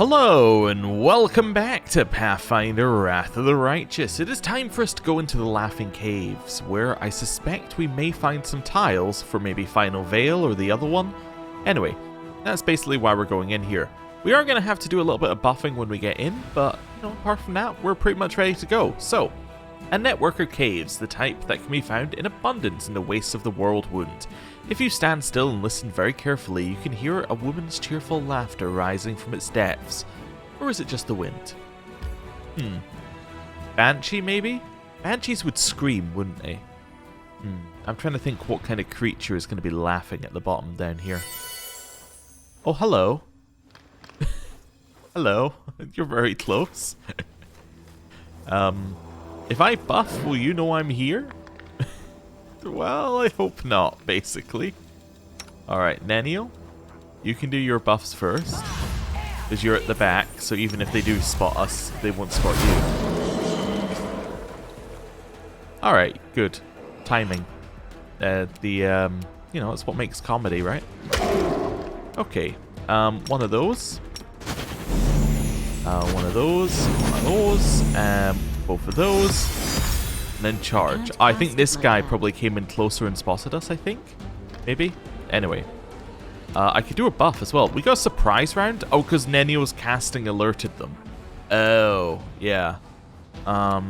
Hello and welcome back to Pathfinder Wrath of the Righteous. It is time for us to go into the Laughing Caves, where I suspect we may find some tiles for maybe Final Veil or the other one. Anyway, that's basically why we're going in here. We are going to have to do a little bit of buffing when we get in, but apart from that, we're pretty much ready to go. So, a network of caves, the type that can be found in abundance in the wastes of the Worldwound. If you stand still and listen very carefully, you can hear a woman's cheerful laughter rising from its depths. Or is it just the wind? Banshee, maybe? Banshees would scream, wouldn't they? I'm trying to think what kind of creature is going to be laughing at the bottom down here. Oh, hello. Hello. You're very close. If I buff, will you know I'm here? Well, I hope not, basically. Alright, Nenio, you can do your buffs first. Because you're at the back, so even if they do spot us, they won't spot you. Alright, good. Timing. It's what makes comedy, right? Okay, one of those. One of those. Both of those. And then charge. I think this guy probably came in closer and spotted us, I think. Maybe? Anyway. I could do a buff as well. We got a surprise round? Oh, because Nenio's casting alerted them. Oh, yeah. I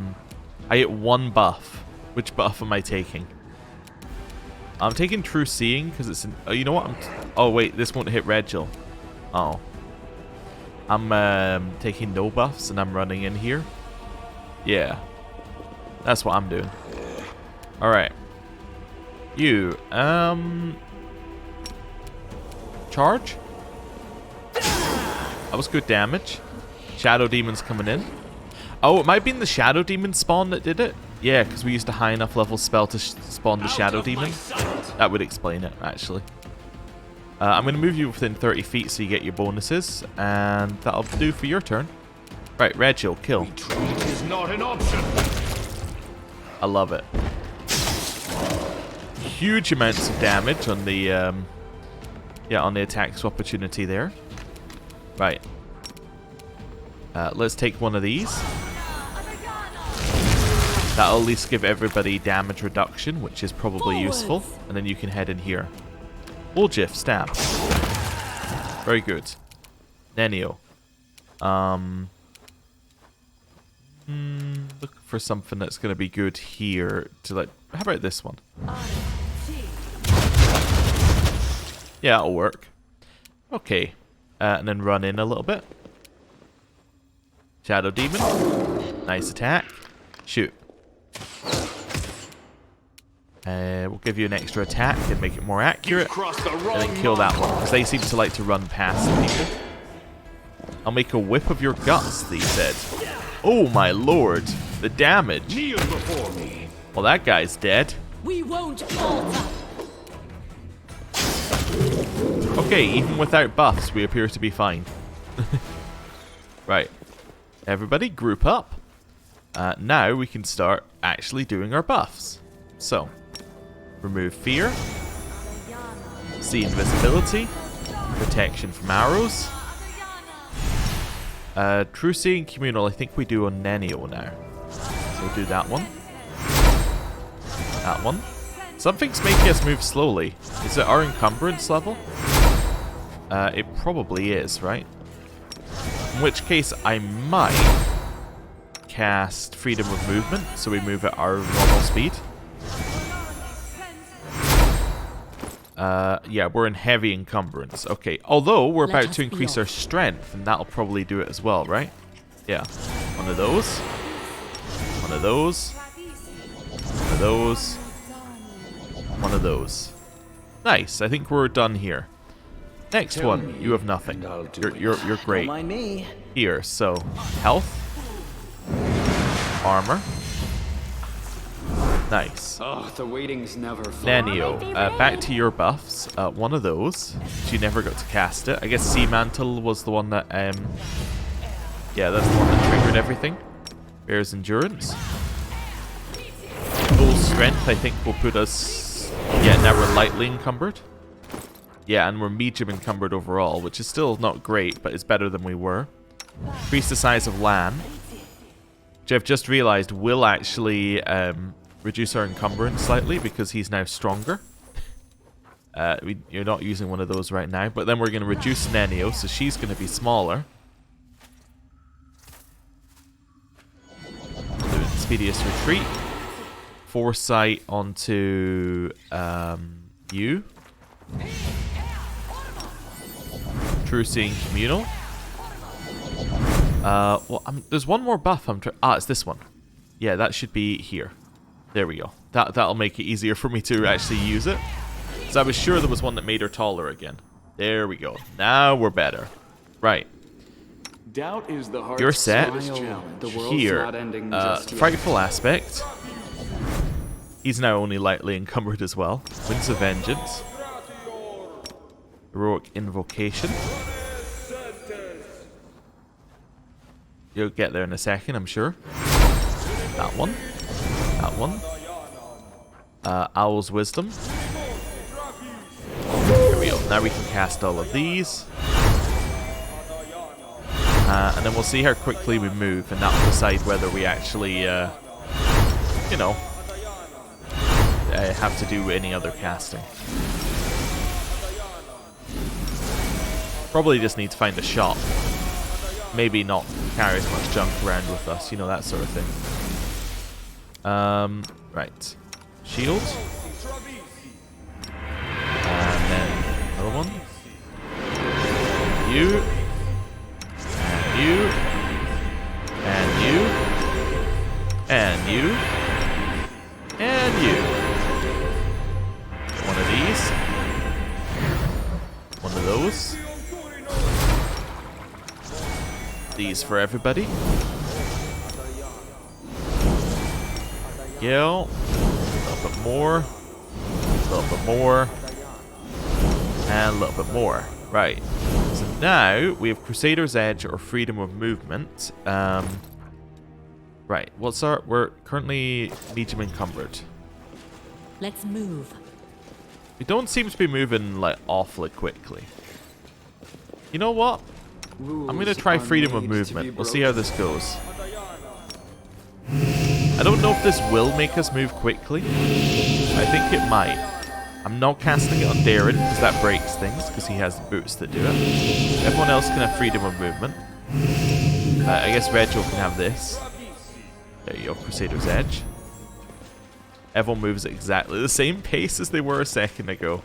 get one buff. Which buff am I taking? I'm taking True Seeing because it's an... Oh, you know what? Oh, wait. This won't hit Regil. Oh. I'm taking no buffs and I'm running in here. Yeah. That's what I'm doing. Alright. You, charge? That was good damage. Shadow Demon's coming in. Oh, it might have been the Shadow Demon spawn that did it. Yeah, because we used a high enough level spell to spawn the Shadow Demon. That would explain it, actually. I'm going to move you within 30 feet so you get your bonuses. And that'll do for your turn. Right, Regil, kill. Retreat is not an option. I love it. Huge amounts of damage on the on the attacks opportunity there. Right. Let's take one of these. That'll at least give everybody damage reduction, which is probably useful. And then you can head in here. Woljif, stab. Very good. Nenio. Look for something that's going to be good here. How about this one? Yeah, it'll work. Okay. And then run in a little bit. Shadow Demon. Nice attack. Shoot. We'll give you an extra attack and make it more accurate. And then kill that one, because they seem to like to run past people. I'll make a whip of your guts, they said. Oh my lord, the damage. Kneel before me. Well, that guy's dead. We won't falter. Okay, even without buffs, we appear to be fine. Right. Everybody group up. Now we can start actually doing our buffs. So, remove fear. See invisibility. Protection from arrows. True Seeing Communal, I think we do on Nenio now. So we'll do that one. That one. Something's making us move slowly. Is it our encumbrance level? It probably is, right? In which case, I might cast Freedom of Movement, so we move at our normal speed. Yeah, we're in heavy encumbrance. Okay, although we're about to increase our strength, and that'll probably do it as well, right? Yeah. One of those. One of those. One of those. One of those. Nice. I think we're done here. Next one. You have nothing. You're great. Here. So, health. Armor. Nice. Oh, the waiting's never fun. Nenio, back to your buffs. One of those. She never got to cast it. I guess Sea Mantle was the one that, yeah, that's the one that triggered everything. Bear's Endurance. Full Strength, I think, will put us... Yeah, now we're lightly encumbered. Yeah, and we're medium encumbered overall, which is still not great, but it's better than we were. increase the size of Lan, which I've just realized will actually reduce our encumbrance slightly because he's now stronger. You're not using one of those right now, but then we're going to reduce Nenio, so she's going to be smaller. Doing Speediest Retreat. Foresight onto you. True Seeing Communal. Well, there's one more buff I'm trying... it's this one. Yeah, that should be here. There we go. That'll make it easier for me to actually use it. So I was sure there was one that made her taller again. There we go. Now we're better. Right. Doubt is the heart's You're set. Here. Frightful Aspect. He's now only lightly encumbered as well. Winds of Vengeance. Heroic Invocation. You'll get there in a second, I'm sure. That one. That one. Owl's Wisdom. There we go. Now we can cast all of these. And then we'll see how quickly we move, and that'll decide whether we actually, you know, have to do any other casting. Probably just need to find a shop. Maybe not carry as much junk around with us, you know, that sort of thing. Right. Shield. And then another one. You. And you. And you. And you. And you. One of these. One of those. These for everybody. Go. A little bit more. A little bit more. And a little bit more. Right. So now we have Crusader's Edge or Freedom of Movement. Right. What's our... We're currently medium encumbered. Let's move. We don't seem to be moving like awfully quickly. You know what? I'm going to try Freedom of Movement. We'll see how this goes. I don't know if this will make us move quickly. I think it might. I'm not casting it on Darren because that breaks things because he has the boots that do it. Everyone else can have Freedom of Movement. I guess Rachel can have this. There you go, Crusader's Edge. Everyone moves at exactly the same pace as they were a second ago.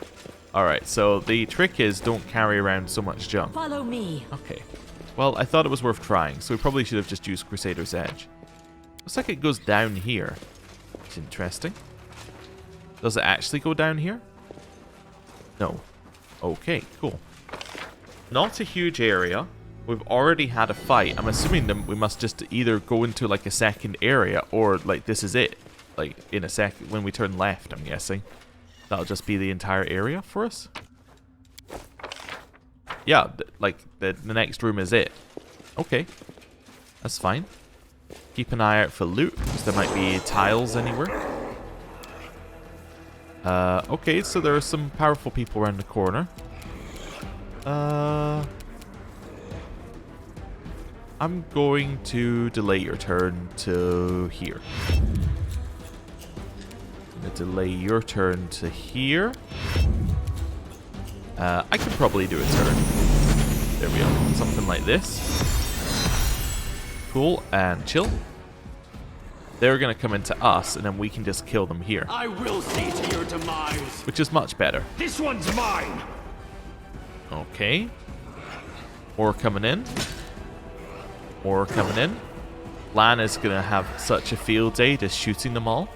Alright, so the trick is don't carry around so much junk. Follow me. Okay. Well, I thought it was worth trying, so we probably should have just used Crusader's Edge. Looks like it goes down here. It's interesting. Does it actually go down here? No. Okay, cool. Not a huge area. We've already had a fight. I'm assuming that we must just either go into like a second area or like this is it. Like in a second when we turn left, I'm guessing. That'll just be the entire area for us. Yeah, like the next room is it. Okay. That's fine. Keep an eye out for loot, because there might be tiles anywhere. Okay, so there are some powerful people around the corner. I'm going to delay your turn to here. I'm going to delay your turn to here. I can probably do a turn. There we go. Something like this. Cool, and chill. They're going to come into us, and then we can just kill them here. I will see to your demise. Which is much better. This one's mine. Okay. More coming in. More coming in. Lan is going to have such a field day just shooting them all.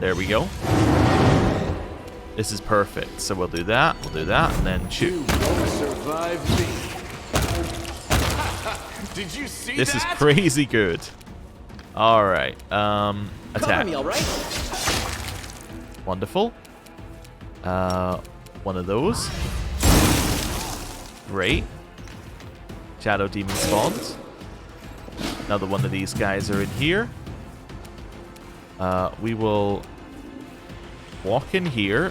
There we go. This is perfect. So we'll do that, and then shoot. You won't survive me. Did you see This that? is crazy good. Alright. Attack. Cover me, all right? Wonderful. One of those. Great. Shadow Demon spawns. Another one of these guys are in here. We will walk in here.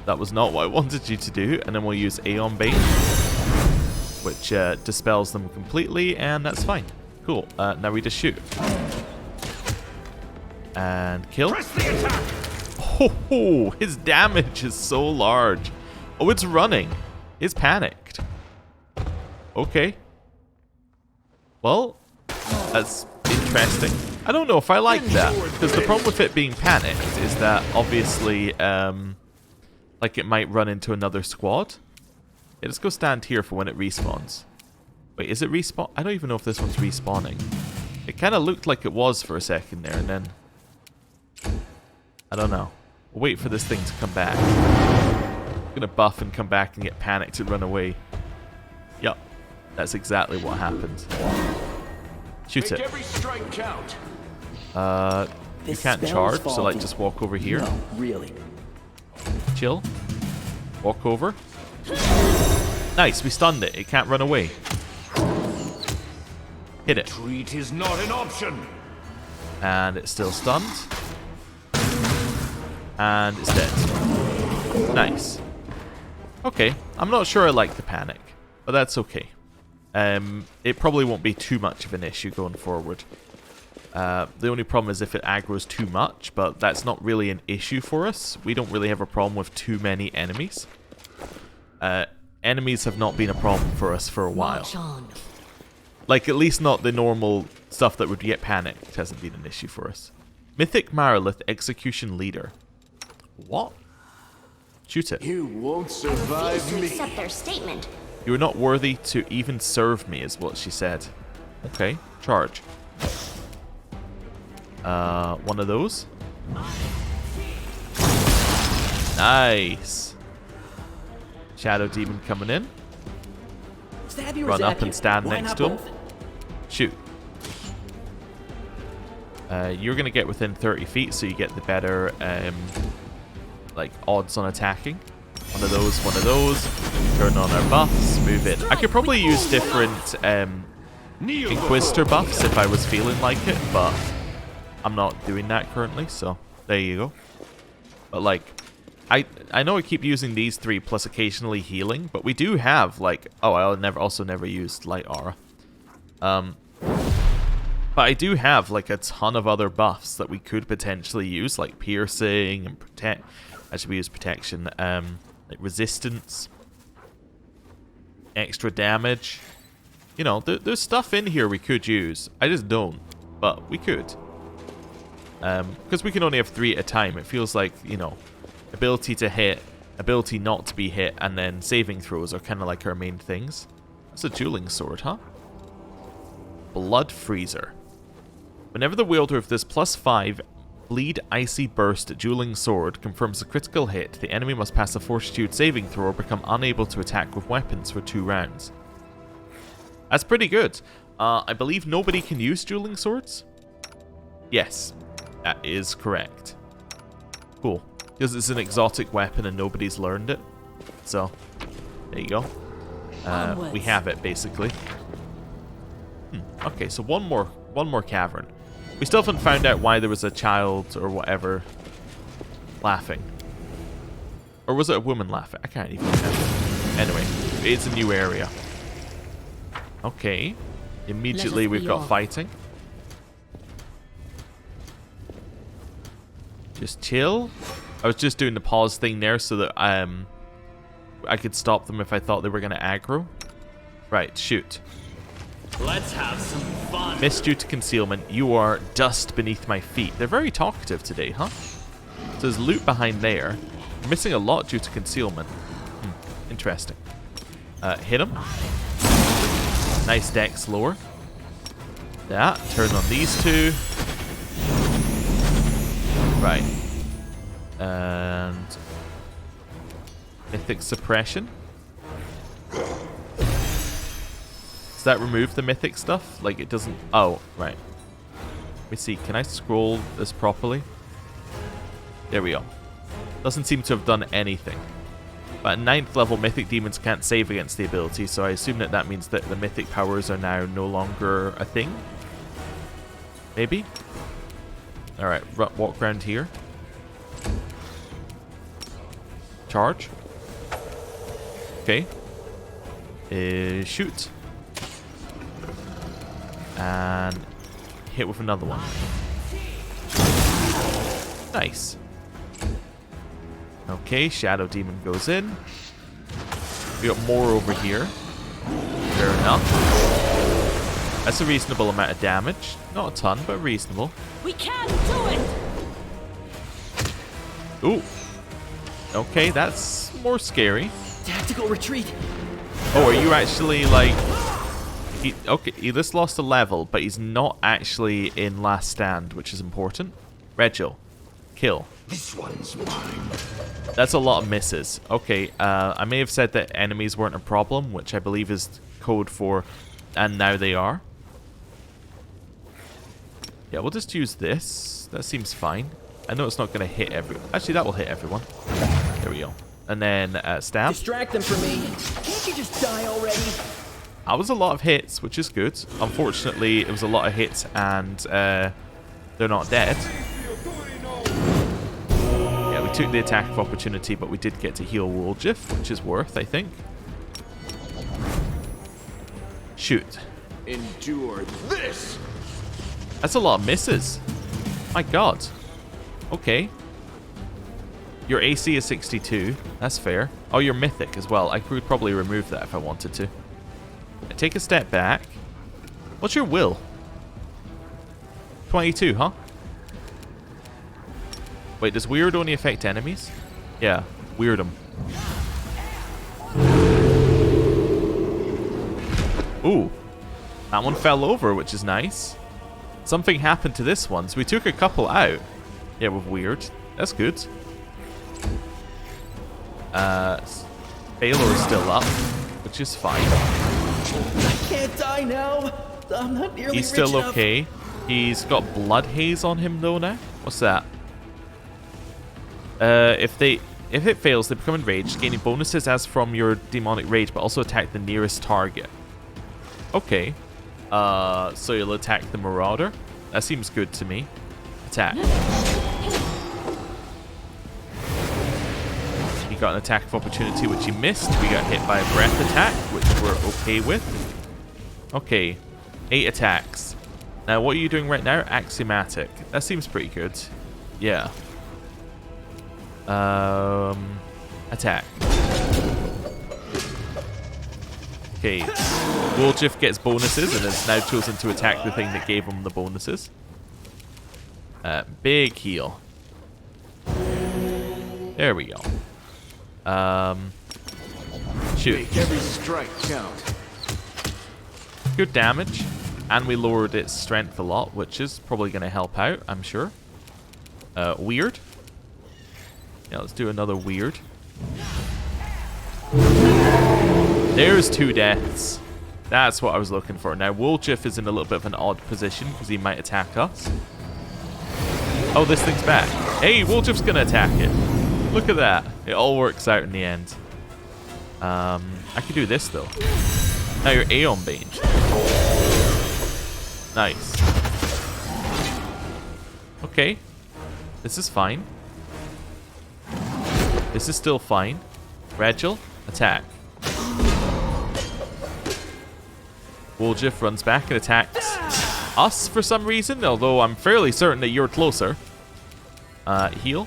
That was not what I wanted you to do. And then we'll use Aeon Bane. which dispels them completely, and that's fine. Cool. Now we just shoot. And kill. Press the attack. Oh, his damage is so large. Oh, it's running. It's panicked. Okay. Well, that's interesting. I don't know if I like that, because the problem with it being panicked is that obviously, like it might run into another squad. Yeah, let's go stand here for when it respawns. Wait, is it respawn? I don't even know if this one's respawning. It kind of looked like it was for a second there, and then I don't know. We'll wait for this thing to come back. I'm gonna buff and come back and get panicked and run away. Yup, that's exactly what happened. Shoot Make it. every strike count. You can't charge, so like just walk over here. No, really. Chill. Walk over. Nice, we stunned it. It can't run away. Hit it. Retreat is not an option. And it's still stunned. And it's dead. Nice. Okay, I'm not sure I like the panic, but that's okay. It probably won't be too much of an issue going forward. The only problem is if it aggroes too much, but that's not really an issue for us. We don't really have a problem with too many enemies. Enemies have not been a problem for us for a while. March on. Like, at least not the normal stuff that would get panicked hasn't been an issue for us. Mythic Marilith Execution Leader. What? Shoot it. You won't Refuse survive to me. accept their statement. You are not worthy to even serve me, is what she said. Okay, charge. One of those. Nice. Shadow Demon coming in. Stab you or Run zap up and you? stand Why next not to him. both? Shoot. You're going to get within 30 feet, so you get the better like odds on attacking. One of those. Turn on our buffs, move it. I could probably use different Inquisitor buffs if I was feeling like it, but I'm not doing that currently, so there you go. But like, I know I keep using these three plus occasionally healing, but we do have like, oh, I also never used Light Aura. But I do have like a ton of other buffs that we could potentially use, like piercing and protect. Actually, we use protection, like resistance, extra damage. You know, there's stuff in here we could use. I just don't, but we could. Because we can only have 3 at a time. It feels like, you know, ability to hit, ability not to be hit, and then saving throws are kind of like our main things. That's a dueling sword, huh? Blood Freezer. Whenever the wielder of this +5 Bleed Icy Burst dueling sword confirms a critical hit, the enemy must pass a fortitude saving throw or become unable to attack with weapons for 2 rounds. That's pretty good. I believe nobody can use dueling swords? Yes, that is correct. Cool. Because it's an exotic weapon and nobody's learned it. So, there you go. We have it, basically. Okay, so one more cavern. We still haven't found out why there was a child or whatever laughing. Or was it a woman laughing? I can't even remember. Anyway, it's a new area. Okay. Immediately we've got fighting. Just chill. I was just doing the pause thing there so that I could stop them if I thought they were going to aggro. Right, shoot. Let's have some fun. Missed due to concealment. You are dust beneath my feet. They're very talkative today, huh? So there's loot behind there. We're missing a lot due to concealment. Interesting. Hit him. Nice dex lower. That. Turn on these 2. Right. And Mythic Suppression. Does that remove the mythic stuff? Like it doesn't... Oh, right. Let me see. Can I scroll this properly? There we go. Doesn't seem to have done anything. But at 9th level, mythic demons can't save against the ability, so I assume that means that the mythic powers are now no longer a thing? Maybe? Alright, walk around here. Charge. Okay. Shoot. And hit with another one. Nice. Okay, Shadow Demon goes in. We got more over here. Fair enough. That's a reasonable amount of damage. Not a ton, but reasonable. We can do it! Ooh. Okay, that's more scary. Tactical retreat. Oh, are you actually like... Okay, he just lost a level, but he's not actually in last stand, which is important. Rego. Kill. This one's mine. That's a lot of misses. Okay, I may have said that enemies weren't a problem, which I believe is code for, and now they are. Yeah, we'll just use this. That seems fine. I know it's not going to hit everyone. Actually, that will hit everyone. There we go. And then stab. Distract them from me. Can't you just die already? That was a lot of hits, which is good. Unfortunately, it was a lot of hits, and they're not dead. Yeah, we took the attack of opportunity, but we did get to heal Woljif, which is worth, I think. Shoot. Endure this. That's a lot of misses. My god. Okay. Your AC is 62. That's fair. Oh, you're mythic as well. I could probably remove that if I wanted to. Take a step back. What's your will? 22, huh? Wait, does weird only affect enemies? Yeah, weird them. Ooh. That one fell over, which is nice. Something happened to this one, so we took a couple out. Yeah, with weird. That's good. Baylor is still up, which is fine. I can't die now. I'm not nearly He's still rich okay. He's got blood haze on him though now. What's that? If it fails, they become enraged, gaining bonuses as from your demonic rage, but also attack the nearest target. Okay. So you'll attack the Marauder. That seems good to me. Attack. He got an attack of opportunity, which he missed. We got hit by a breath attack, which we're okay with. Okay. 8 attacks. Now, what are you doing right now? Axiomatic. That seems pretty good. Yeah. Attack. Okay. Woljif gets bonuses and has now chosen to attack the thing that gave him the bonuses. Big heal. There we go. Shoot. Make every strike count. Good damage. And we lowered its strength a lot, which is probably going to help out, I'm sure. Weird. Yeah, let's do another weird. There's 2 deaths. That's what I was looking for. Now, Woljif is in a little bit of an odd position because he might attack us. Oh, this thing's back. Hey, Woljif's going to attack it. Look at that. It all works out in the end. I could do this, though. Now you're Aeon Bane. Nice. Okay. This is fine. This is still fine. Rachel, attack. Woljif runs back and attacks us for some reason, although I'm fairly certain that you're closer. Heal.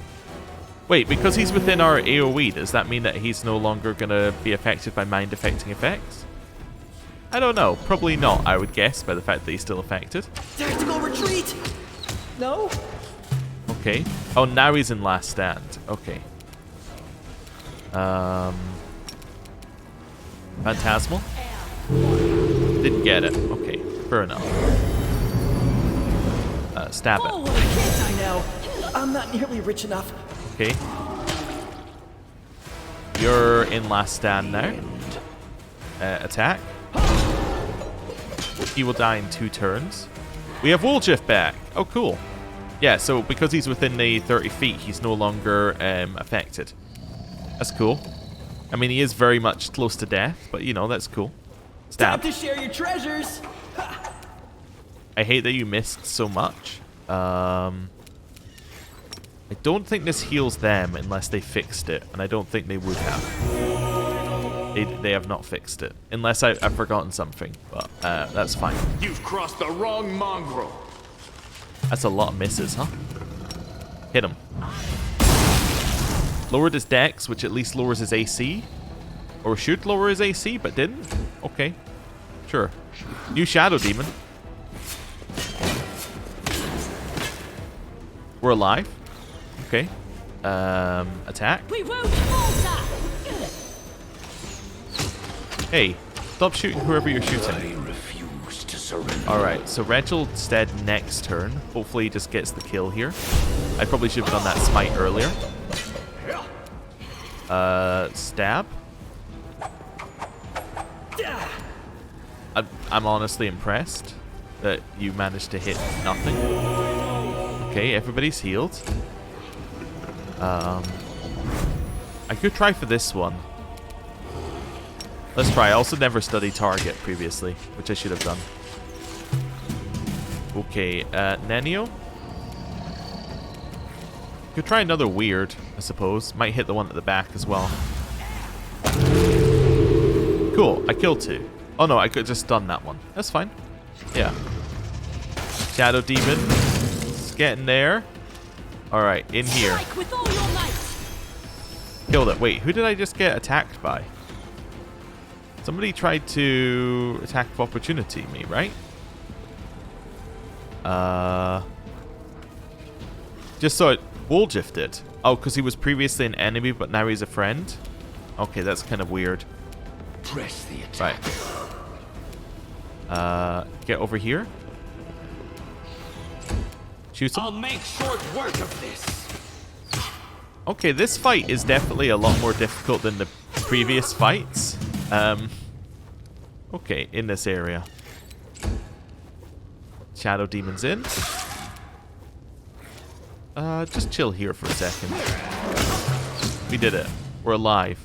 Wait, because he's within our AoE, does that mean that he's no longer going to be affected by mind-affecting effects? I don't know. Probably not, I would guess, by the fact that he's still affected. Tactical retreat. No. Okay. Oh, now he's in last stand. Okay. Phantasmal. Didn't get it. Okay, fair enough. Stab it. I can't die now. I'm not nearly rich enough. Okay. You're in last stand now. Attack. He will die in 2 turns. We have Woljif back. Oh, cool. Yeah, so because he's within the 30 feet, he's no longer affected. That's cool. I mean, he is very much close to death, but, you know, that's cool. Stab. Time to share your treasures. I hate that you missed so much. I don't think this heals them unless they fixed it, and I don't think they would have. They have not fixed it. Unless I've forgotten something, but that's fine. You've crossed the wrong mongrel. That's a lot of misses, huh? Hit him. Lowered his dex, which at least lowers his AC. Or should lower his AC, but didn't? Okay. Sure. New Shadow Demon. We're alive. Okay. Attack. We won't falter. Hey, stop shooting whoever you're shooting. I refuse to surrender. Alright, so Reginald's dead next turn. Hopefully he just gets the kill here. I probably should have done that smite earlier. Stab. I'm honestly impressed that you managed to hit nothing. Okay, everybody's healed. I could try for this one. Let's try. I also never studied target previously, which I should have done. Okay, Nenio. Could try another weird, I suppose. Might hit the one at the back as well. Cool, I killed 2. Oh no, I could have just done that one. That's fine. Yeah. Shadow Demon. It's getting there. Alright, in here. Strike with all your might. Killed it. Wait, who did I just get attacked by? Somebody tried to attack of opportunity me, right? Just so it Wolgift it. Oh, because he was previously an enemy, but now he's a friend? Okay, that's kind of weird. Press the attack. Right. Get over here. Shoot him. I'll make short work of this. Okay, this fight is definitely a lot more difficult than the previous fights. Okay, in this area. Shadow Demon's in. Just chill here for a second. We did it. We're alive.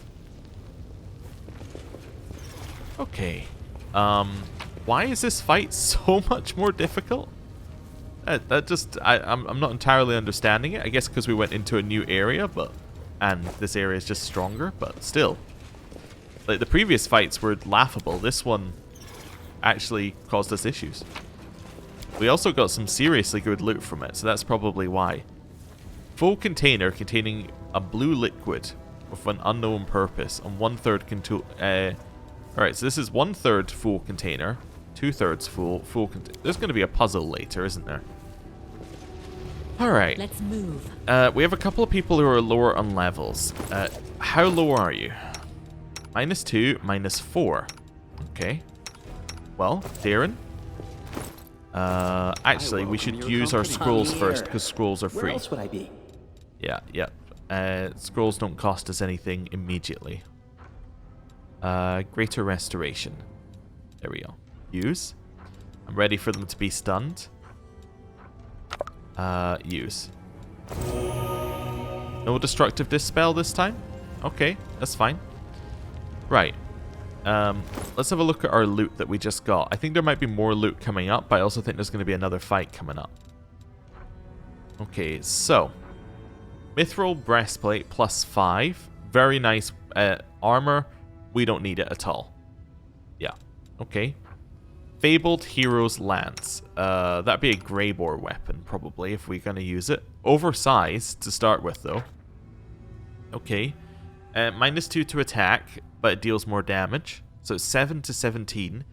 Okay. Why is this fight so much more difficult? I'm not entirely understanding it. I guess because we went into a new area, and this area is just stronger, but still. Like, the previous fights were laughable. This one actually caused us issues. We also got some seriously good loot from it, so that's probably why. Full container containing a blue liquid with an unknown purpose, and 1/3 control. Alright, so this is 1/3 full container, 2/3 full container. There's going to be a puzzle later, isn't there? Alright. Let's move. We have a couple of people who are lower on levels. How low are you? -2, -4. Okay. Well, Darren. Actually, we should use our scrolls first, because scrolls are free. Where else would I be? Yeah, yeah. Scrolls don't cost us anything immediately. Greater Restoration. There we go. Use. I'm ready for them to be stunned. Use. No Destructive Dispel this time? Okay, that's fine. Right. Let's have a look at our loot that we just got. I think there might be more loot coming up, but I also think there's going to be another fight coming up. Okay, so. Mithril Breastplate +5. Very nice armor. We don't need it at all. Yeah. Okay. Fabled Hero's Lance. That'd be a Greybore weapon, probably, if we're going to use it. Oversized to start with, though. Okay. -2 to attack, but it deals more damage. So it's 7 to 17.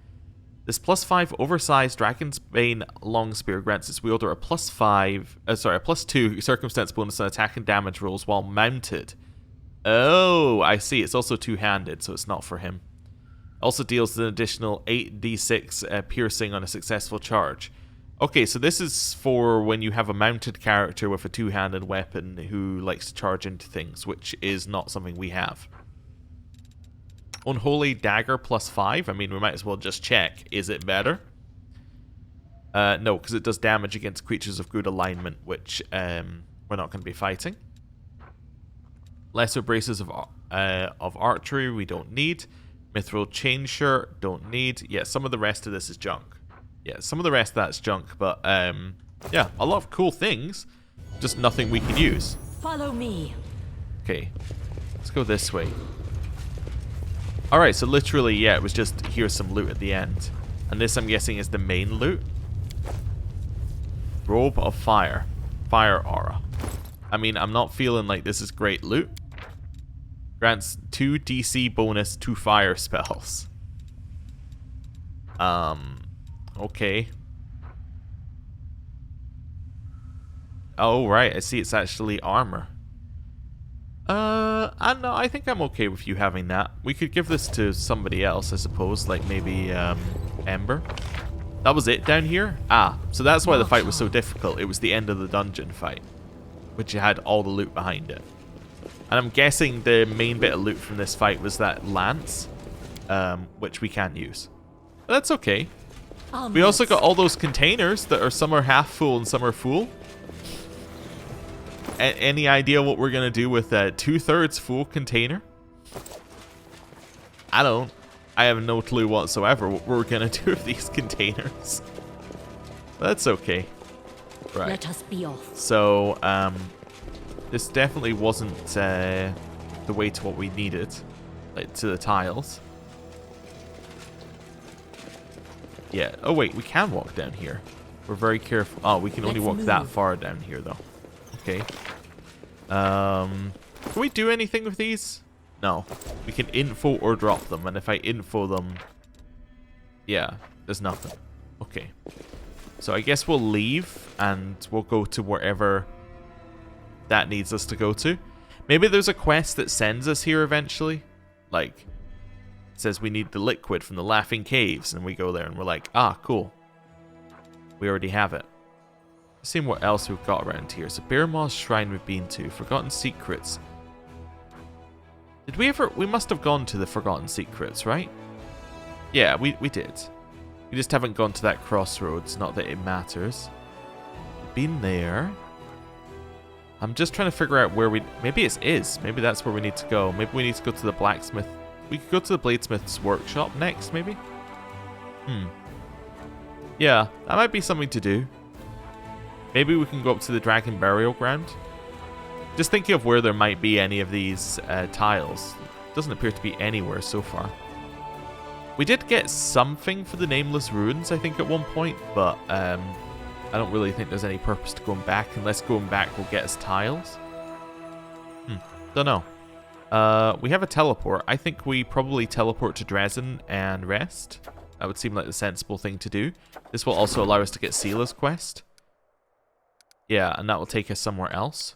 This +5 oversized Dragon's Bane long spear grants its wielder a +2 circumstance bonus on attack and damage rolls while mounted. Oh, I see. It's also two-handed, so it's not for him. Also deals an additional 8d6 piercing on a successful charge. Okay, so this is for when you have a mounted character with a two-handed weapon who likes to charge into things, which is not something we have. Unholy Dagger +5. I mean, we might as well just check. Is it better? No, because it does damage against creatures of good alignment, which we're not going to be fighting. Lesser Braces of Archery, we don't need. Mithril Chain Shirt, don't need. Yeah, some of the rest of this is junk. Yeah, some of the rest of that's junk, but yeah, a lot of cool things, just nothing we can use. Follow me. Okay, let's go this way. Alright, so literally, yeah, it was just here's some loot at the end. And this, I'm guessing, is the main loot. Robe of Fire. Fire Aura. I mean, I'm not feeling like this is great loot. Grants 2 DC bonus to fire spells. Okay. Oh, right, I see it's actually armor. I think I'm okay with you having that. We could give this to somebody else, I suppose, like maybe, Ember. That was it down here? Ah, so that's why the fight was so difficult. It was the end of the dungeon fight, which had all the loot behind it. And I'm guessing the main bit of loot from this fight was that lance, which we can't use. But that's okay. We also got all those containers that are some are half full and some are full. Any idea what we're going to do with a 2/3 full container? I don't. I have no clue whatsoever what we're going to do with these containers. That's okay. Right. Let us be off. So, this definitely wasn't the way to what we needed. Like, to the tiles. Yeah. Oh, wait. We can walk down here. We're very careful. Oh, we can only walk that far down here, though. Okay. Can we do anything with these? No. We can info or drop them, and if I info them, yeah, there's nothing. Okay. So I guess we'll leave, and we'll go to wherever that needs us to go to. Maybe there's a quest that sends us here eventually. Like, it says we need the liquid from the Laughing Caves, and we go there, and we're like, ah, cool. We already have it. Seeing what else we've got around here. So Bear Maw's Shrine we've been to. Forgotten Secrets. Did we ever... We must have gone to the Forgotten Secrets, right? Yeah, we did. We just haven't gone to that crossroads. Not that it matters. Been there. I'm just trying to figure out where we... Maybe it is. Maybe that's where we need to go. Maybe we need to go to the blacksmith. We could go to the bladesmith's workshop next, maybe? Yeah, that might be something to do. Maybe we can go up to the Dragon Burial Ground. Just thinking of where there might be any of these tiles. Doesn't appear to be anywhere so far. We did get something for the Nameless Ruins, I think, at one point, but I don't really think there's any purpose to going back, unless going back will get us tiles. Don't know. We have a teleport. I think we probably teleport to Dresden and rest. That would seem like the sensible thing to do. This will also allow us to get Sela's quest. Yeah, and that will take us somewhere else.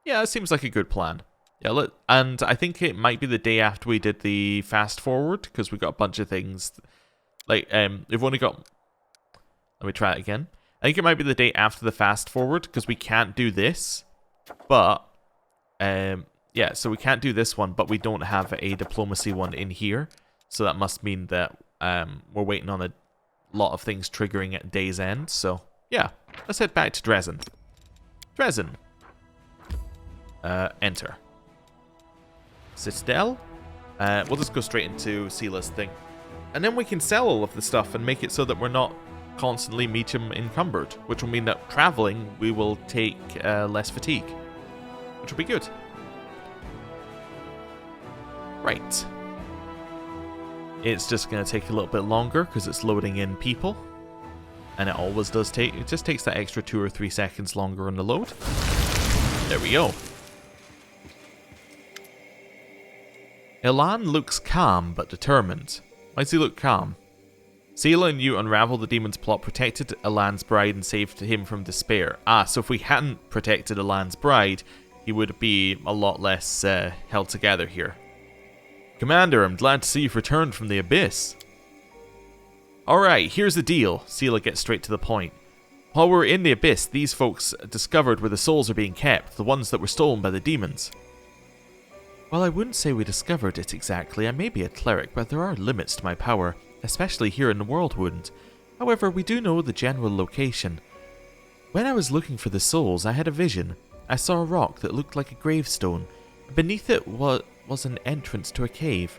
Yeah, that seems like a good plan. Yeah, and I think it might be the day after we did the fast forward, because we got a bunch of things. Like, we've only got... Let me try it again. I think it might be the day after the fast forward, because we can't do this. But, yeah, so we can't do this one, but we don't have a diplomacy one in here. So that must mean that we're waiting on a lot of things triggering at day's end, so... Yeah, let's head back to Dresden. Dresden. Enter. Citadel. We'll just go straight into Sela's thing. And then we can sell all of the stuff and make it so that we're not constantly medium encumbered, which will mean that traveling, we will take less fatigue, which will be good. Right. It's just going to take a little bit longer because it's loading in people. And it always does take, it just takes that extra 2 or 3 seconds longer on the load. There we go. Ilan looks calm but determined. Why does he look calm? Sela and you unraveled the demon's plot, protected Ilan's bride, and saved him from despair. Ah, so if we hadn't protected Ilan's bride, he would be a lot less held together here. Commander, I'm glad to see you've returned from the abyss. Alright, here's the deal. Sela gets straight to the point. While we were in the abyss, these folks discovered where the souls are being kept, the ones that were stolen by the demons. Well, I wouldn't say we discovered it exactly. I may be a cleric, but there are limits to my power, especially here in the Worldwound. However, we do know the general location. When I was looking for the souls, I had a vision. I saw a rock that looked like a gravestone. Beneath it was an entrance to a cave.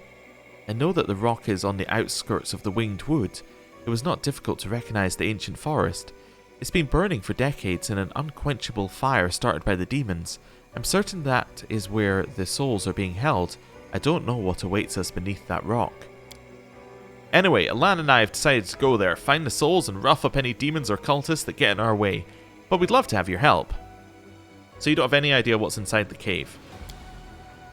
I know that the rock is on the outskirts of the Winged Wood. It was not difficult to recognize the ancient forest. It's been burning for decades in an unquenchable fire started by the demons. I'm certain that is where the souls are being held. I don't know what awaits us beneath that rock. Anyway, Alan and I have decided to go there, find the souls, and rough up any demons or cultists that get in our way. But we'd love to have your help. So you don't have any idea what's inside the cave?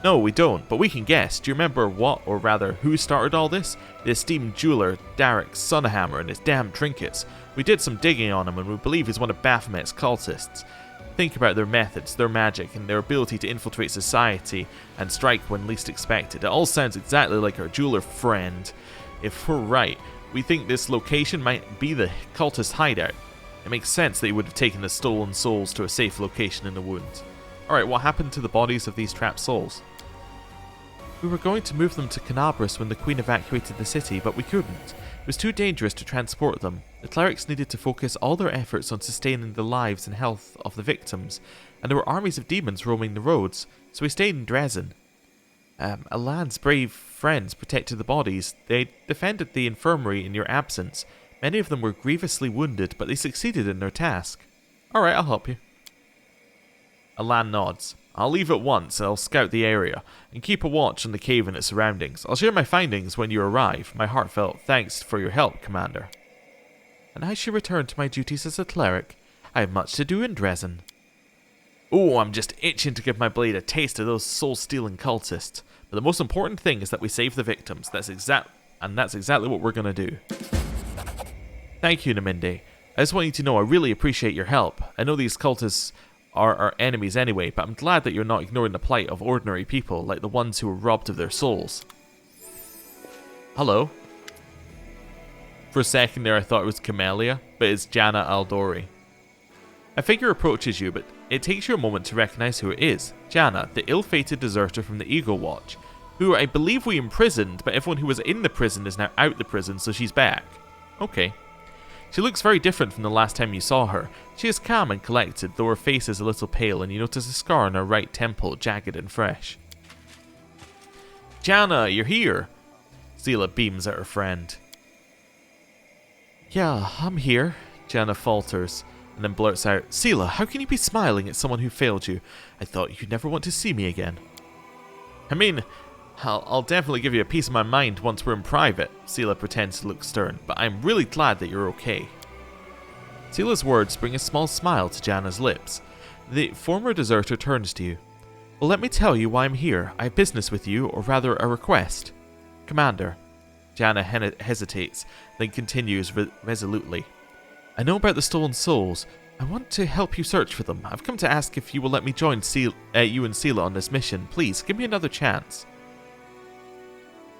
No, we don't, but we can guess. Do you remember what, or rather, who started all this? The esteemed jeweler, Derek Sunhammer, and his damn trinkets. We did some digging on him, and we believe he's one of Baphomet's cultists. Think about their methods, their magic, and their ability to infiltrate society and strike when least expected. It all sounds exactly like our jeweler friend. If we're right, we think this location might be the cultist hideout. It makes sense that he would have taken the stolen souls to a safe location in the wound. Alright, what happened to the bodies of these trapped souls? We were going to move them to Canabras when the Queen evacuated the city, but we couldn't. It was too dangerous to transport them. The clerics needed to focus all their efforts on sustaining the lives and health of the victims, and there were armies of demons roaming the roads, so we stayed in Dresden. Alan's brave friends protected the bodies. They defended the infirmary in your absence. Many of them were grievously wounded, but they succeeded in their task. Alright, I'll help you. Alan nods. I'll leave at once and I'll scout the area, and keep a watch on the cave and its surroundings. I'll share my findings when you arrive. My heartfelt thanks for your help, Commander. And I shall return to my duties as a cleric. I have much to do in Dresden. Oh, I'm just itching to give my blade a taste of those soul-stealing cultists. But the most important thing is that we save the victims. That's exactly what we're going to do. Thank you, Naminde. I just want you to know I really appreciate your help. I know these cultists are our enemies anyway, but I'm glad that you're not ignoring the plight of ordinary people, like the ones who were robbed of their souls. Hello? For a second there I thought it was Camellia, but it's Jana Aldori. A figure approaches you, but it takes you a moment to recognize who it is. Jana, the ill-fated deserter from the Eagle Watch, who I believe we imprisoned, but everyone who was in the prison is now out the prison, so she's back. Okay. She looks very different from the last time you saw her. She is calm and collected, though her face is a little pale, and you notice a scar on her right temple, jagged and fresh. Jana, you're here! Seela beams at her friend. Yeah, I'm here, Jana falters, and then blurts out, Seela, how can you be smiling at someone who failed you? I thought you'd never want to see me again. I mean, I'll definitely give you a piece of my mind once we're in private, Seela pretends to look stern, but I'm really glad that you're okay. Seela's words bring a small smile to Jana's lips. The former deserter turns to you. Well, let me tell you why I'm here. I have business with you, or rather a request. Commander. Jana hesitates, then continues resolutely. I know about the stolen souls. I want to help you search for them. I've come to ask if you will let me join you and Seela on this mission. Please, give me another chance.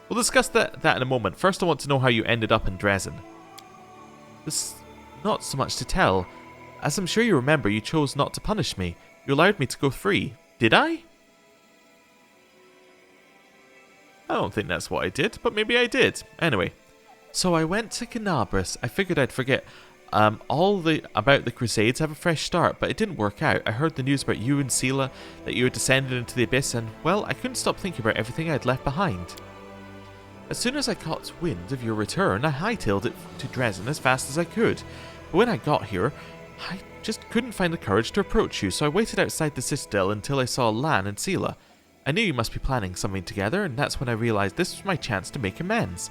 We'll discuss that in a moment. First, I want to know how you ended up in Dresden. There's not so much to tell. As I'm sure you remember, you chose not to punish me. You allowed me to go free. Did I? I don't think that's what I did, but maybe I did. Anyway, so I went to Canabras. I figured I'd forget about the Crusades, have a fresh start, but it didn't work out. I heard the news about you and Seela, that you had descended into the abyss, and, well, I couldn't stop thinking about everything I'd left behind. As soon as I caught wind of your return, I hightailed it to Dresden as fast as I could. But when I got here, I just couldn't find the courage to approach you, so I waited outside the citadel until I saw Lan and Seela. I knew you must be planning something together, and that's when I realized this was my chance to make amends.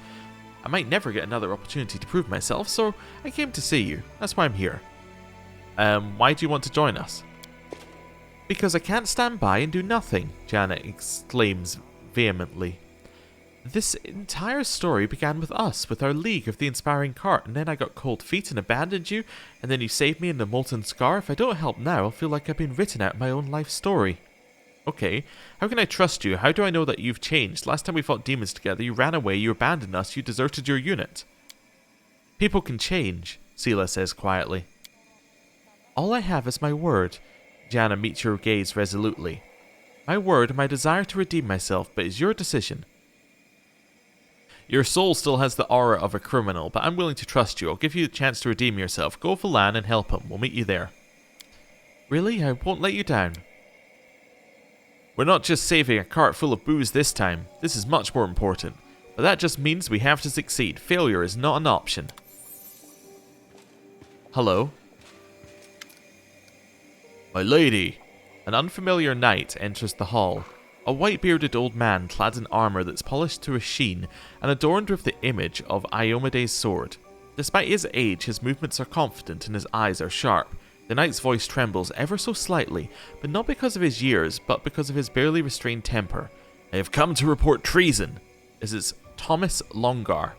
I might never get another opportunity to prove myself, so I came to see you. That's why I'm here. Why do you want to join us? Because I can't stand by and do nothing, Jana exclaims vehemently. This entire story began with us, with our League of the Inspiring Cart, and then I got cold feet and abandoned you, and then you saved me in the Molten Scar. If I don't help now, I'll feel like I've been written out my own life story. Okay, how can I trust you? How do I know that you've changed? Last time we fought demons together, you ran away, you abandoned us, you deserted your unit. People can change, Seela says quietly. All I have is my word. Jana meets your gaze resolutely. My word, my desire to redeem myself, but it's your decision. Your soul still has the aura of a criminal, but I'm willing to trust you. I'll give you a chance to redeem yourself. Go for Lan and help him. We'll meet you there. Really? I won't let you down. We're not just saving a cart full of booze this time. This is much more important. But that just means we have to succeed. Failure is not an option. Hello? My lady. An unfamiliar knight enters the hall. A white-bearded old man clad in armour that's polished to a sheen and adorned with the image of Iomede's sword. Despite his age, his movements are confident and his eyes are sharp. The knight's voice trembles ever so slightly, but not because of his years, but because of his barely restrained temper. I have come to report treason. This is Thomas Longar.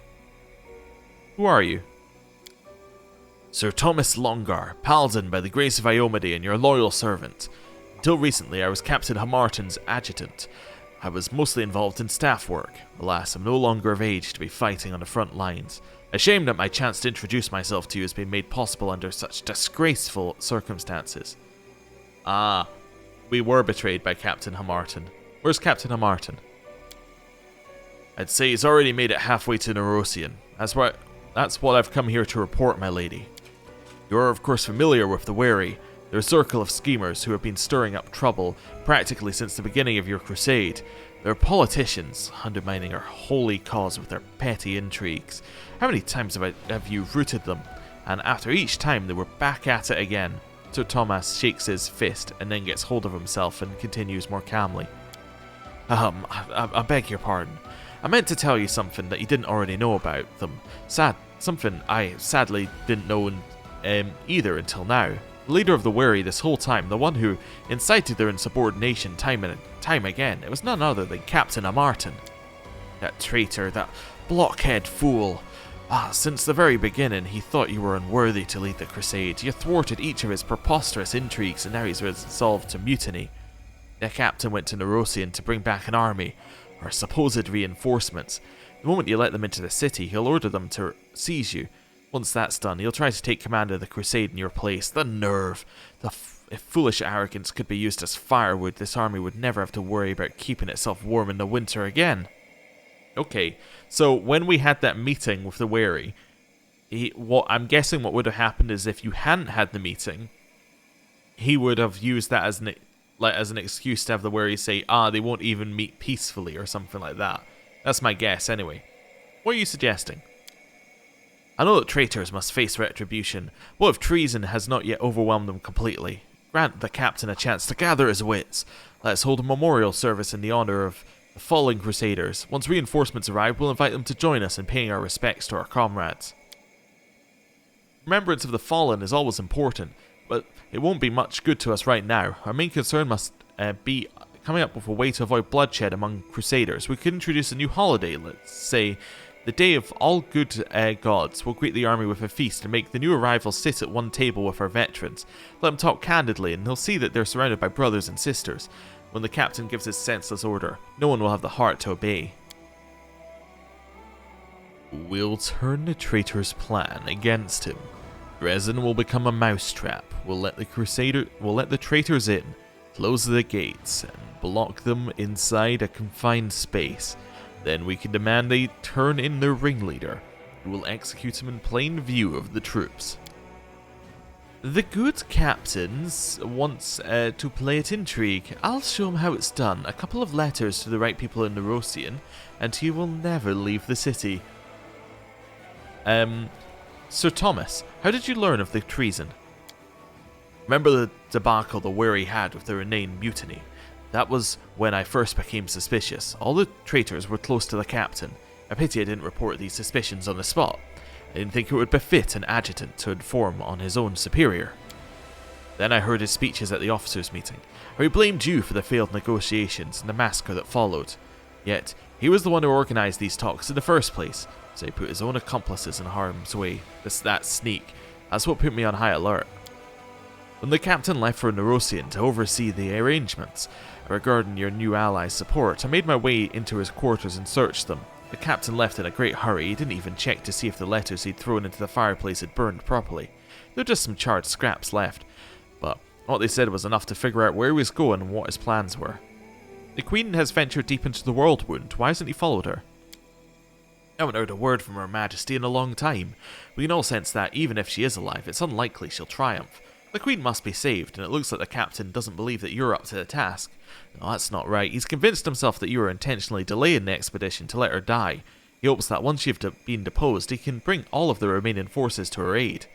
Who are you? Sir Thomas Longar, Paladin by the grace of Iomede and your loyal servant. Until recently, I was Captain Hamarton's adjutant. I was mostly involved in staff work. Alas, I'm no longer of age to be fighting on the front lines. Ashamed that my chance to introduce myself to you has been made possible under such disgraceful circumstances. Ah, we were betrayed by Captain Hamarton. Where's Captain Hamarton? I'd say he's already made it halfway to Nerosian. That's what I've come here to report, my lady. You're of course familiar with the Wary. They're a circle of schemers who have been stirring up trouble practically since the beginning of your crusade. They're politicians, undermining our holy cause with their petty intrigues. How many times have you routed them? And after each time, they were back at it again. Sir Thomas shakes his fist and then gets hold of himself and continues more calmly. I beg your pardon. I meant to tell you something that you didn't already know about them. Something I sadly didn't know either until now. The leader of the Wary this whole time, the one who incited their insubordination time and time again, it was none other than Captain Hamarton. That traitor, that blockhead fool. Since the very beginning, he thought you were unworthy to lead the crusade. You thwarted each of his preposterous intrigues, and now he's resolved to mutiny. The captain went to Nerosian to bring back an army, or supposed reinforcements. The moment you let them into the city, he'll order them to seize you. Once that's done, he'll try to take command of the crusade in your place. The nerve! If foolish arrogance could be used as firewood, this army would never have to worry about keeping itself warm in the winter again. Okay, so when we had that meeting with the Wary, I'm guessing what would have happened is if you hadn't had the meeting, he would have used that as an excuse to have the Wary say, they won't even meet peacefully or something like that. That's my guess anyway. What are you suggesting? I know that traitors must face retribution. What if treason has not yet overwhelmed them completely? Grant the captain a chance to gather his wits. Let's hold a memorial service in the honor of the fallen crusaders. Once reinforcements arrive, we'll invite them to join us in paying our respects to our comrades. Remembrance of the fallen is always important, but it won't be much good to us right now. Our main concern must be coming up with a way to avoid bloodshed among crusaders. We could introduce a new holiday, let's say the Day of All Good Gods. We'll greet the army with a feast and make the new arrivals sit at one table with our veterans. Let them talk candidly and they'll see that they're surrounded by brothers and sisters. When the captain gives his senseless order, no one will have the heart to obey. We'll turn the traitor's plan against him. Dresden will become a mousetrap. We'll let the traitors in, close the gates, and block them inside a confined space. Then we can demand they turn in their ringleader, who will execute him in plain view of the troops. The good captain wants to play at intrigue. I'll show him how it's done. A couple of letters to the right people in Nerosian, and he will never leave the city. Sir Thomas, how did you learn of the treason? Remember the debacle the Wary had with their inane mutiny? That was when I first became suspicious. All the traitors were close to the captain. A pity I didn't report these suspicions on the spot. I didn't think it would befit an adjutant to inform on his own superior. Then I heard his speeches at the officers' meeting, where he blamed you for the failed negotiations and the massacre that followed. Yet, he was the one who organised these talks in the first place, so he put his own accomplices in harm's way. That sneak. That's what put me on high alert. When the captain left for Nerosian to oversee the arrangements regarding your new allies' support, I made my way into his quarters and searched them. The captain left in a great hurry. He didn't even check to see if the letters he'd thrown into the fireplace had burned properly. There were just some charred scraps left, but what they said was enough to figure out where he was going and what his plans were. The Queen has ventured deep into the Worldwound. Why hasn't he followed her? I haven't heard a word from Her Majesty in a long time. We can all sense that, even if she is alive, it's unlikely she'll triumph. The Queen must be saved, and it looks like the captain doesn't believe that you're up to the task. No, that's not right. He's convinced himself that you are intentionally delaying the expedition to let her die. He hopes that once you've been deposed, he can bring all of the remaining forces to her aid.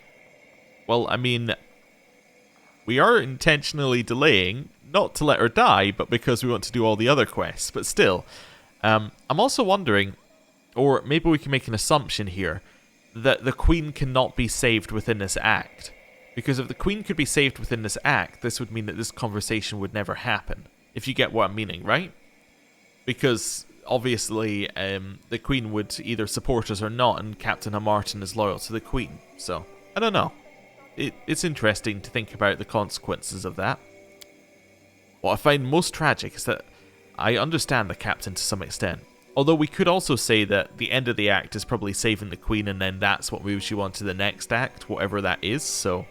Well, I mean, We are intentionally delaying, not to let her die, but because we want to do all the other quests. But still, I'm also wondering, or maybe we can make an assumption here, that the Queen cannot be saved within this act. Because if the Queen could be saved within this act, this would mean that this conversation would never happen. If you get what I'm meaning, right? Because obviously the Queen would either support us or not, and Captain Hamarton is loyal to the Queen. So, I don't know. It's interesting to think about the consequences of that. What I find most tragic is that I understand the Captain to some extent. Although we could also say that the end of the act is probably saving the Queen, and then that's what moves you on to the next act, whatever that is. So,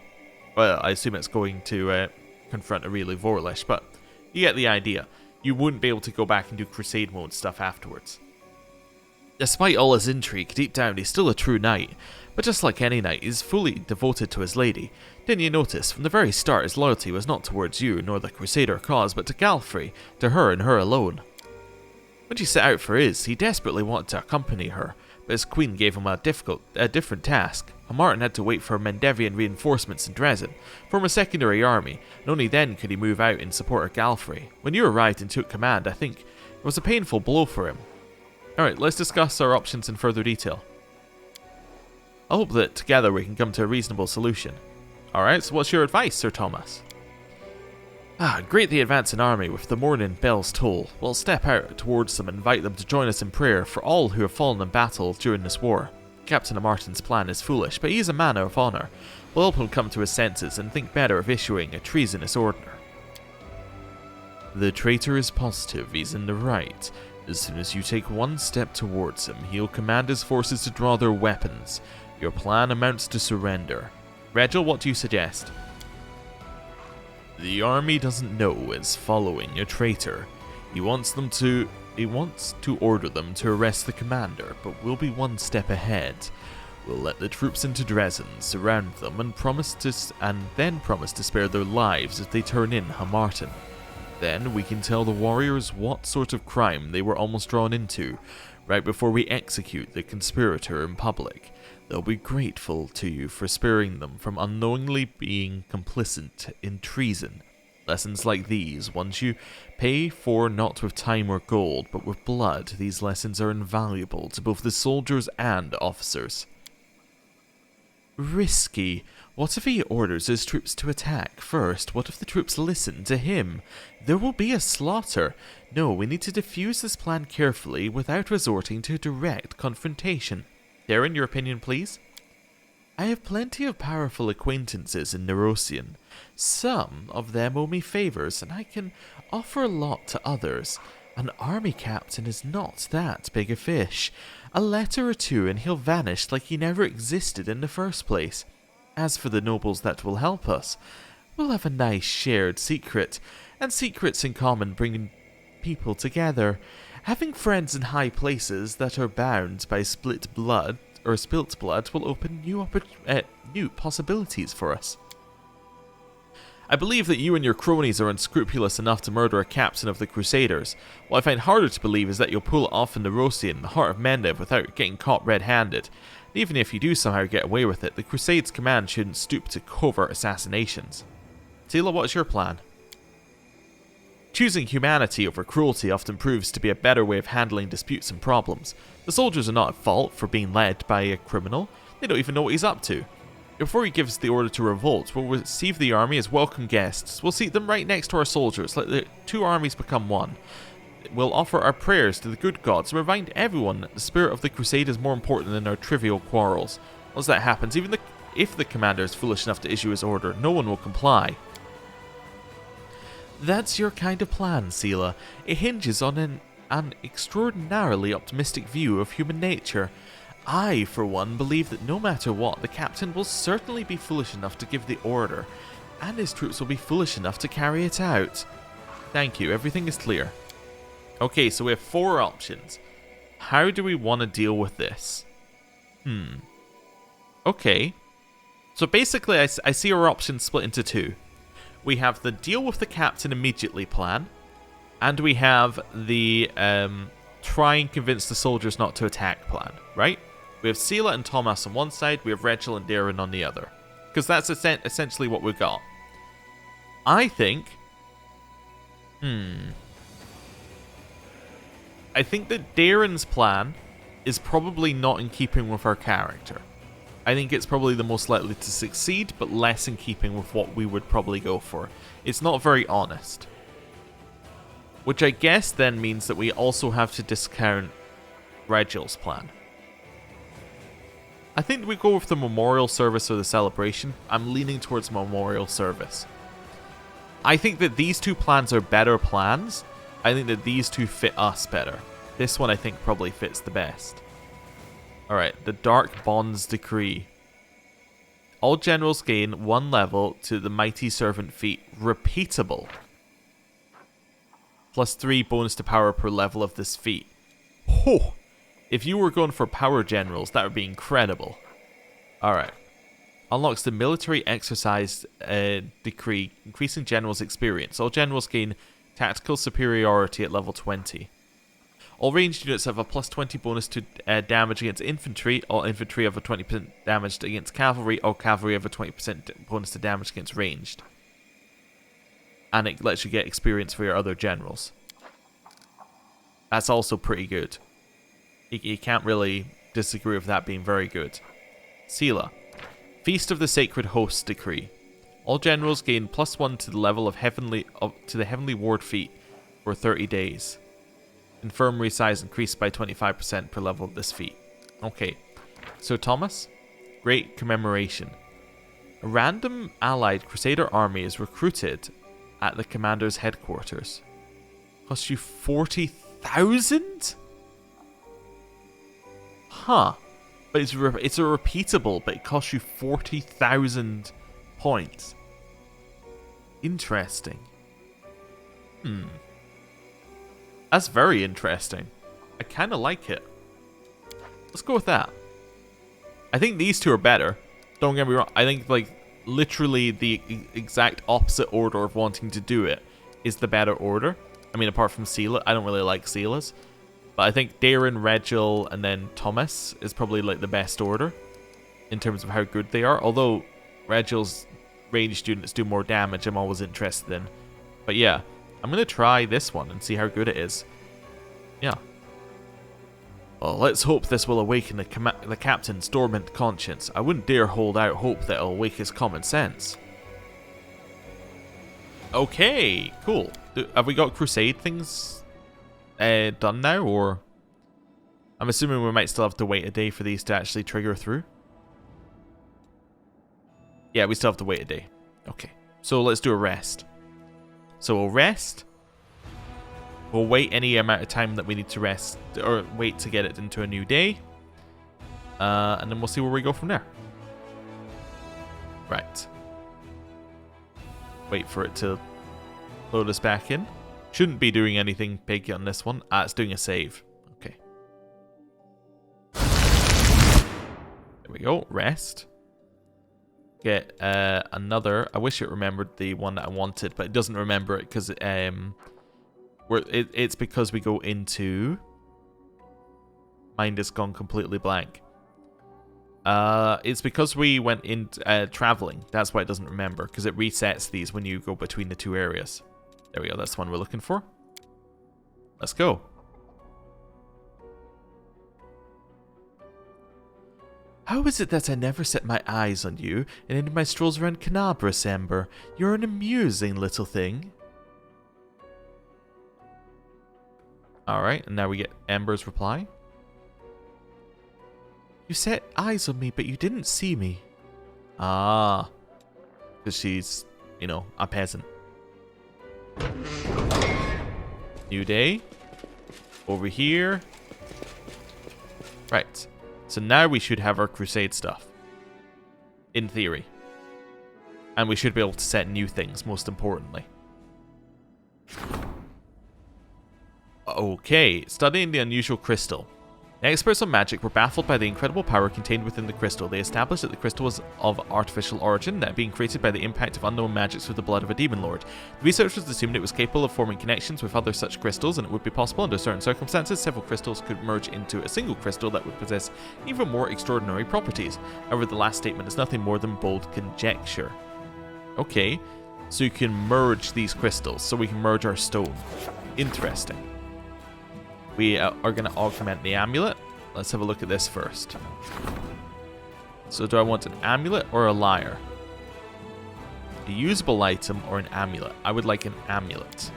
well, I assume it's going to confront Areelu Vorlesh, but you get the idea. You wouldn't be able to go back and do Crusade mode stuff afterwards. Despite all his intrigue, deep down he's still a true knight, but just like any knight, he's fully devoted to his lady. Didn't you notice, from the very start his loyalty was not towards you nor the Crusader cause, but to Galfrey, to her and her alone. When she set out for Iz, he desperately wanted to accompany her, but his queen gave him a different task. Hamarton had to wait for Mendevian reinforcements in Dresden, form a secondary army, and only then could he move out in support of Galfrey. When you arrived and took command, I think it was a painful blow for him. Alright, let's discuss our options in further detail. I hope that together we can come to a reasonable solution. Alright, so what's your advice, Sir Thomas? Great the advancing army with the morning bells toll. We'll step out towards them and invite them to join us in prayer for all who have fallen in battle during this war. Captain Hamarton's plan is foolish, but he is a man of honour. We'll help him come to his senses and think better of issuing a treasonous order. The traitor is positive, he's in the right. As soon as you take one step towards him, he'll command his forces to draw their weapons. Your plan amounts to surrender. Regil, what do you suggest? The army doesn't know it's following a traitor. He wants to order them to arrest the commander, but we'll be one step ahead. We'll let the troops into Dresden, surround them, and then promise to spare their lives if they turn in Hamarton. Then we can tell the warriors what sort of crime they were almost drawn into, right before we execute the conspirator in public. They'll be grateful to you for sparing them from unknowingly being complicit in treason. Lessons like these, ones you pay for not with time or gold, but with blood, these lessons are invaluable to both the soldiers and officers. Risky. What if he orders his troops to attack first? What if the troops listen to him? There will be a slaughter. No, we need to defuse this plan carefully without resorting to direct confrontation. Darren, your opinion, please? I have plenty of powerful acquaintances in Nerosian. Some of them owe me favors, and I can offer a lot to others. An army captain is not that big a fish. A letter or two and he'll vanish like he never existed in the first place. As for the nobles that will help us, we'll have a nice shared secret, and secrets in common bring people together. Having friends in high places that are bound by spilt blood will open new possibilities for us. I believe that you and your cronies are unscrupulous enough to murder a captain of the Crusaders. What I find harder to believe is that you'll pull it off in the Nerosian, the heart of Mendev, without getting caught red-handed. Even if you do somehow get away with it, the Crusades command shouldn't stoop to covert assassinations. Tila, what's your plan? Choosing humanity over cruelty often proves to be a better way of handling disputes and problems. The soldiers are not at fault for being led by a criminal. They don't even know what he's up to. Before he gives the order to revolt, we'll receive the army as welcome guests. We'll seat them right next to our soldiers, let the two armies become one. We'll offer our prayers to the good gods and remind everyone that the spirit of the crusade is more important than our trivial quarrels. Once that happens, even if the commander is foolish enough to issue his order, no one will comply. That's your kind of plan, Sela. It hinges on an extraordinarily optimistic view of human nature. I, for one, believe that no matter what, the captain will certainly be foolish enough to give the order, and his troops will be foolish enough to carry it out. Thank you, everything is clear. Okay, so we have 4 options. How do we want to deal with this? Okay. So basically, I see our options split into 2. We have the deal with the captain immediately plan, and we have the try and convince the soldiers not to attack plan, right? We have Sela and Thomas on one side, we have Regil and Darren on the other. Because that's essentially what we've got. I think... I think that Darren's plan is probably not in keeping with our character. I think it's probably the most likely to succeed, but less in keeping with what we would probably go for. It's not very honest. Which I guess then means that we also have to discount Regiel's plan. I think we go with the memorial service or the celebration. I'm leaning towards memorial service. I think that these two plans are better plans. I think that these two fit us better. This one I think probably fits the best. Alright, the Dark Bonds Decree. All generals gain 1 level to the Mighty Servant feat, repeatable. Plus 3 bonus to power per level of this feat. Oh! If you were going for power generals, that would be incredible. Alright. Unlocks the Military Exercise Decree, increasing generals' experience. All generals gain tactical superiority at level 20. All ranged units have a plus 20 bonus to damage against infantry. All infantry have a 20% damage against cavalry. All cavalry have a 20% bonus to damage against ranged. And it lets you get experience for your other generals. That's also pretty good. You can't really disagree with that being very good. Sela. Feast of the Sacred Hosts Decree. All generals gain plus 1 to the level of the Heavenly Ward feat for 30 days. Infirmary size increased by 25% per level of this feat. Okay. So Thomas, Great Commemoration. A random allied Crusader army is recruited at the commander's headquarters. Costs you 40,000? Huh. But it's a repeatable, but it costs you 40,000 points. Interesting. That's very interesting. I kind of like it. Let's go with that. I think these two are better. Don't get me wrong. I think, like, literally the exact opposite order of wanting to do it is the better order. I mean, apart from Sela. I don't really like Sela's. But I think Darren, Regiel, and then Thomas is probably, like, the best order in terms of how good they are. Although Regiel's ranged units do more damage, I'm always interested in. But yeah. I'm going to try this one and see how good it is. Yeah. Well, let's hope this will awaken the captain's dormant conscience. I wouldn't dare hold out hope that it'll wake his common sense. Okay, cool. Have we got Crusade things done now, or... I'm assuming we might still have to wait a day for these to actually trigger through. Yeah, we still have to wait a day. Okay, so let's do a rest. So we'll rest. We'll wait any amount of time that we need to rest, or wait to get it into a new day. And then we'll see where we go from there. Right. Wait for it to load us back in. Shouldn't be doing anything big on this one. It's doing a save. Okay. There we go. Rest. Get another. I wish it remembered the one that I wanted, but it doesn't remember it because it's because we go into. Mind has gone completely blank. It's because we went in traveling. That's why it doesn't remember, because it resets these when you go between the two areas. There we go. That's the one we're looking for. Let's go. How is it that I never set my eyes on you and ended my strolls around Canabras, Ember? You're an amusing little thing. Alright, and now we get Ember's reply. You set eyes on me, but you didn't see me. Ah. Because she's, you know, a peasant. New day. Over here. Right. So now we should have our Crusade stuff. In theory. And we should be able to set new things, most importantly. Okay, studying the unusual crystal. The experts on magic were baffled by the incredible power contained within the crystal. They established that the crystal was of artificial origin, that being created by the impact of unknown magics with the blood of a demon lord. The researchers assumed it was capable of forming connections with other such crystals, and it would be possible under certain circumstances several crystals could merge into a single crystal that would possess even more extraordinary properties. However, the last statement is nothing more than bold conjecture. Okay. So you can merge these crystals, so we can merge our stone. Interesting. We are going to augment the amulet. Let's have a look at this first. So do I want an amulet or a lyre? A usable item or an amulet? I would like an amulet.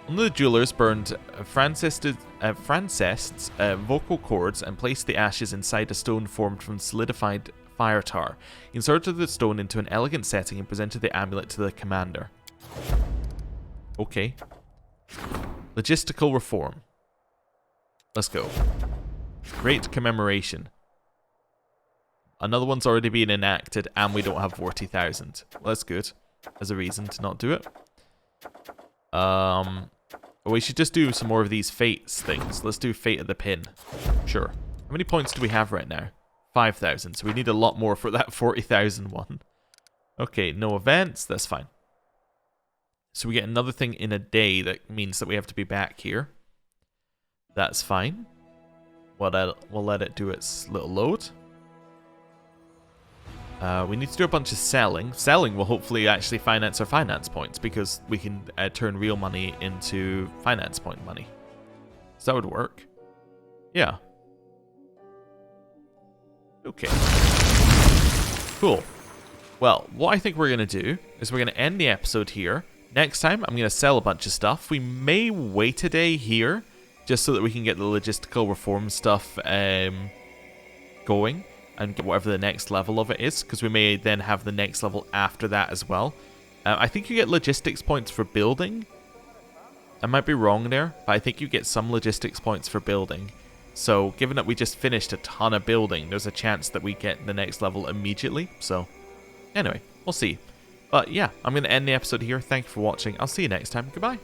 One of the jewelers burned Frances's vocal cords and placed the ashes inside a stone formed from solidified fire tar. He inserted the stone into an elegant setting and presented the amulet to the commander. Okay. Logistical reform. Let's go. Great commemoration. Another one's already been enacted and we don't have 40,000. Well, that's good. As a reason to not do it. We should just do some more of these fates things. Let's do Fate of the Pin. Sure. How many points do we have right now? 5,000. So we need a lot more for that 40,000 one. Okay, no events. That's fine. So we get another thing in a day that means that we have to be back here. That's fine. We'll let it do its little load. We need to do a bunch of selling. Selling will hopefully actually finance our finance points because we can turn real money into finance point money. So that would work. Yeah. Okay. Cool. Well, what I think we're going to do is we're going to end the episode here. Next time, I'm going to sell a bunch of stuff. We may wait a day here just so that we can get the logistical reform stuff going and get whatever the next level of it is, because we may then have the next level after that as well. I think you get logistics points for building. I might be wrong there, but I think you get some logistics points for building. So, given that we just finished a ton of building, there's a chance that we get the next level immediately. So, anyway, we'll see. But yeah, I'm going to end the episode here. Thank you for watching. I'll see you next time. Goodbye.